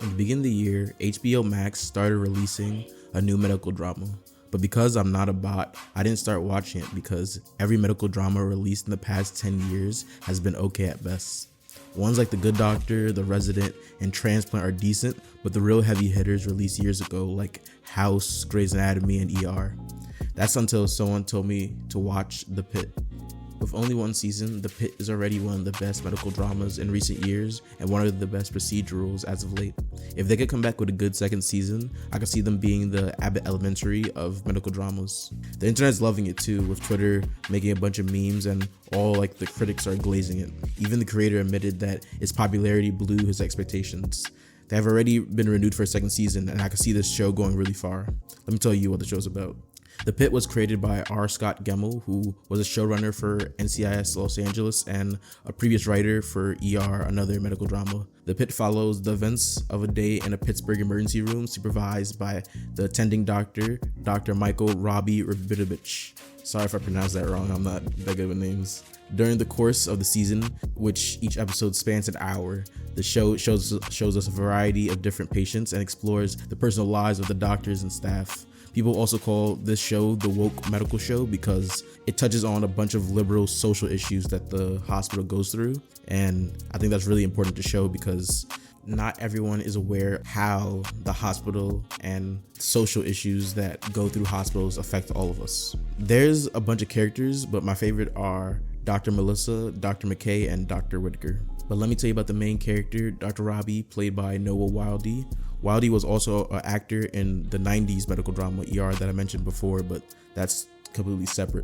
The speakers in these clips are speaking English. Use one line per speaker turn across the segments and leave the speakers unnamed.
In the beginning of the year, HBO Max started releasing a new medical drama. But because I'm not a bot, I didn't start watching it because every medical drama released in the past 10 years has been okay at best. Ones like The Good Doctor, The Resident, and Transplant are decent, but the real heavy hitters released years ago like House, Grey's Anatomy, and ER. That's until someone told me to watch The Pitt. With only one season, The Pitt is already one of the best medical dramas in recent years and one of the best procedurals as of late. If they could come back with a good second season, I could see them being the Abbott Elementary of medical dramas. The internet's loving it too, with Twitter making a bunch of memes and all like the critics are glazing it. Even the creator admitted that its popularity blew his expectations. They have already been renewed for a second season, and I could see this show going really far. Let me tell you what the show's about. The Pitt was created by R. Scott Gemmell, who was a showrunner for NCIS Los Angeles and a previous writer for ER, another medical drama. The Pitt follows the events of a day in a Pittsburgh emergency room supervised by the attending doctor, Dr. Michael Robbie Rabinovich. Sorry if I pronounced that wrong, I'm not that good with names. During the course of the season, which each episode spans an hour, the show shows us a variety of different patients and explores the personal lives of the doctors and staff. People also call this show the woke medical show because it touches on a bunch of liberal social issues that the hospital goes through. And I think that's really important to show because not everyone is aware how the hospital and social issues that go through hospitals affect all of us. There's a bunch of characters, but my favorite are Dr. Melissa, Dr. McKay, and Dr. Whitaker. But let me tell you about the main character, Dr. Robbie, played by Noah Wildey. Wildey was also an actor in the 90s medical drama ER that I mentioned before, but that's completely separate.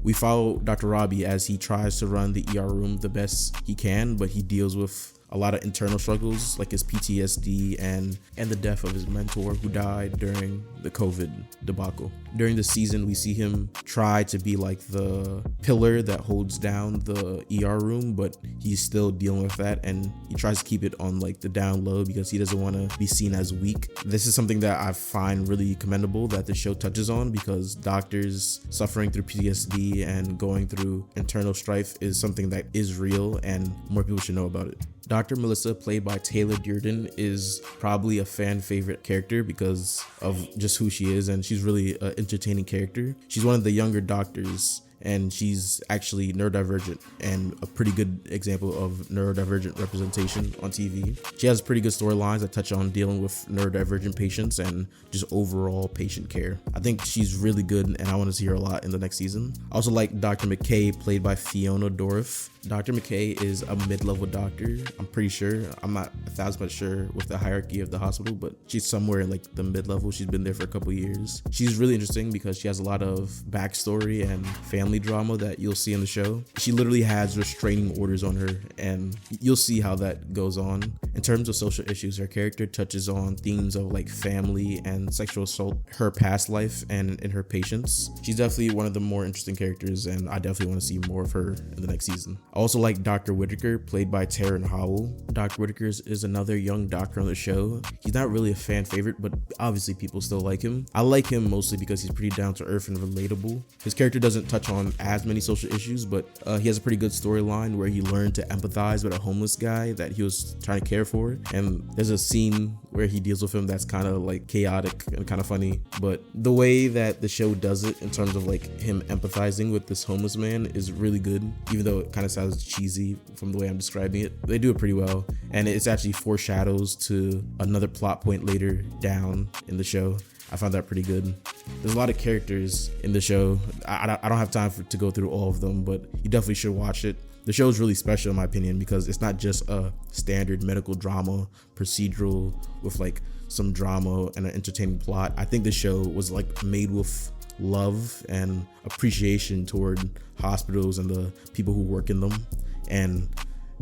We follow Dr. Robbie as he tries to run the ER room the best he can, but he deals with a lot of internal struggles like his PTSD and the death of his mentor who died during the COVID debacle. During the season, we see him try to be like the pillar that holds down the ER room, but he's still dealing with that and he tries to keep it on like the down low because he doesn't want to be seen as weak. This is something that I find really commendable that the show touches on because doctors suffering through PTSD and going through internal strife is something that is real and more people should know about it. Dr. Melissa, played by Taylor Durden, is probably a fan favorite character because of just who she is, and she's really an entertaining character. She's one of the younger doctors, and she's actually neurodivergent and a pretty good example of neurodivergent representation on TV. She has pretty good storylines that touch on dealing with neurodivergent patients and just overall patient care. I think she's really good and I want to see her a lot in the next season. I also like Dr. McKay, played by Fiona Dorff. Dr. McKay is a mid-level doctor, I'm pretty sure. I'm not 1,000% sure with the hierarchy of the hospital, but she's somewhere in like the mid-level. She's been there for a couple years. She's really interesting because she has a lot of backstory and family drama that you'll see in the show. She literally has restraining orders on her and you'll see how that goes on. In terms of social issues, her character touches on themes of like family and sexual assault, her past life, and in her patients. She's definitely one of the more interesting characters and I definitely want to see more of her in the next season. I also like Dr. Whitaker, played by Taryn Howell. Dr. Whitaker is another young doctor on the show. He's not really a fan favorite, but obviously people still like him. I like him mostly because he's pretty down to earth and relatable. His character doesn't touch on as many social issues, but he has a pretty good storyline where he learned to empathize with a homeless guy that he was trying to care for. And there's a scene where he deals with him that's kind of like chaotic and kind of funny. But the way that the show does it in terms of like him empathizing with this homeless man is really good, even though it kind of sounds cheesy from the way I'm describing it. They do it pretty well, and it's actually foreshadows to another plot point later down in the show. I found that pretty good. There's a lot of characters in the show. I don't have time to go through all of them, but you definitely should watch it. The show is really special in my opinion because it's not just a standard medical drama procedural with like some drama and an entertaining plot. I think the show was like made with love and appreciation toward hospitals and the people who work in them, and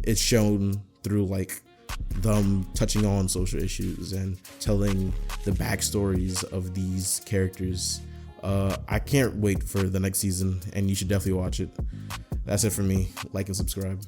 it's shown through like them touching on social issues and telling the backstories of these characters. I can't wait for the next season and you should definitely watch it. That's it for me. Like and subscribe.